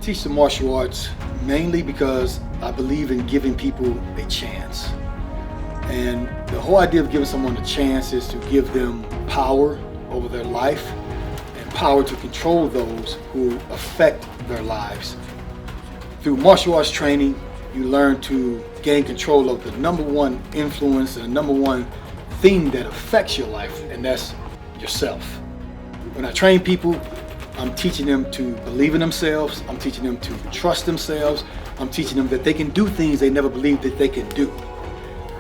teach the martial arts mainly because I believe in giving people a chance. And the whole idea of giving someone a chance is to give them power over their life and power to control those who affect their lives. Through martial arts training, you learn to gain control of the number one influence and the number one thing that affects your life, and that's yourself. When I train people, I'm teaching them to believe in themselves. I'm teaching them to trust themselves. I'm teaching them that they can do things they never believed that they can do.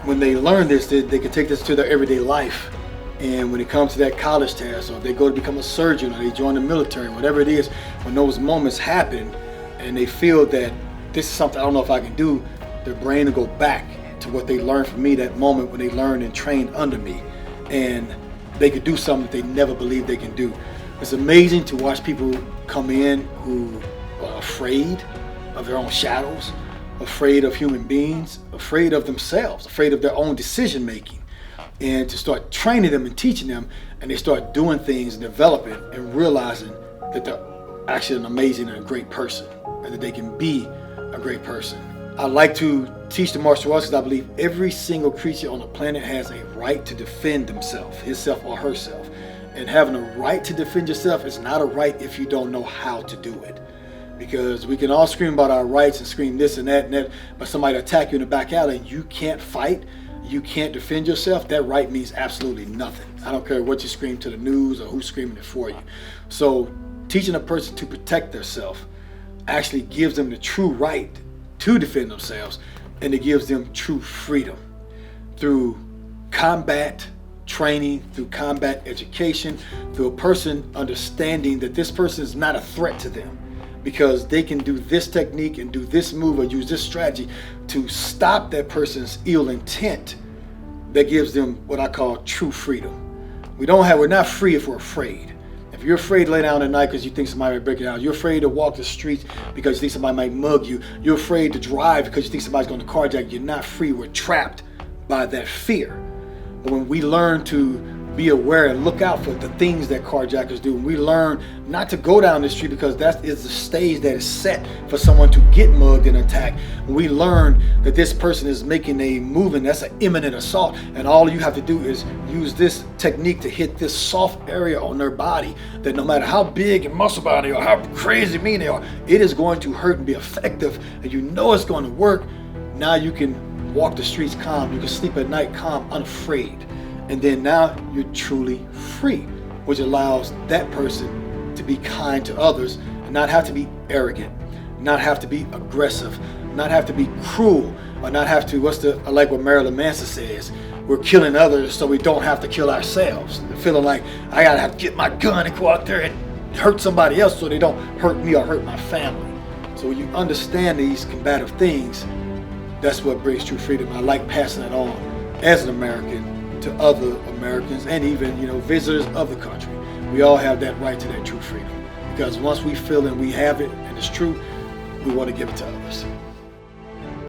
When they learn this, they can take this to their everyday life. And when it comes to that college test, or they go to become a surgeon, or they join the military, whatever it is, when those moments happen and they feel that this is something I don't know if I can do, their brain will go back to what they learned from me that moment when they learned and trained under me. And they could do something that they never believed they can do. It's amazing to watch people come in who are afraid of their own shadows, afraid of human beings, afraid of themselves, afraid of their own decision making, and to start training them and teaching them, and they start doing things and developing and realizing that they're actually an amazing and a great person, and that they can be a great person. I like to teach the martial arts because I believe every single creature on the planet has a right to defend themselves, himself or herself. And having a right to defend yourself is not a right if you don't know how to do it. Because we can all scream about our rights and scream this and that, but somebody attack you in the back alley and you can't fight, you can't defend yourself, that right means absolutely nothing. I don't care what you scream to the news or who's screaming it for you. So teaching a person to protect themselves actually gives them the true right to defend themselves, and it gives them true freedom through combat training, through combat education, through a person understanding that this person is not a threat to them because they can do this technique and do this move or use this strategy to stop that person's ill intent. That gives them what I call true freedom. We're not free if we're afraid. If you're afraid to lay down at night because you think somebody might break it out, you're afraid to walk the streets because you think somebody might mug you, you're afraid to drive because you think somebody's going to carjack you, you're not free. We're trapped by that fear. But when we learn to be aware and look out for the things that carjackers do, and we learn not to go down the street because that is the stage that is set for someone to get mugged and attacked. When we learn that this person is making a move and that's an imminent assault, and all you have to do is use this technique to hit this soft area on their body, that no matter how big and muscle bound they are, how crazy mean they are, it is going to hurt and be effective, and you know it's going to work. Now you can walk the streets calm, you can sleep at night calm, unafraid. And then now you're truly free, which allows that person to be kind to others and not have to be arrogant, not have to be aggressive, not have to be cruel, or not have to, I like what Marilyn Manson says, we're killing others so we don't have to kill ourselves. Feeling like I gotta have to get my gun and go out there and hurt somebody else so they don't hurt me or hurt my family. So when you understand these combative things, that's what brings true freedom. I like passing it on as an American to other Americans and even, visitors of the country. We all have that right to that true freedom, because once we feel and we have it and it's true, we want to give it to others.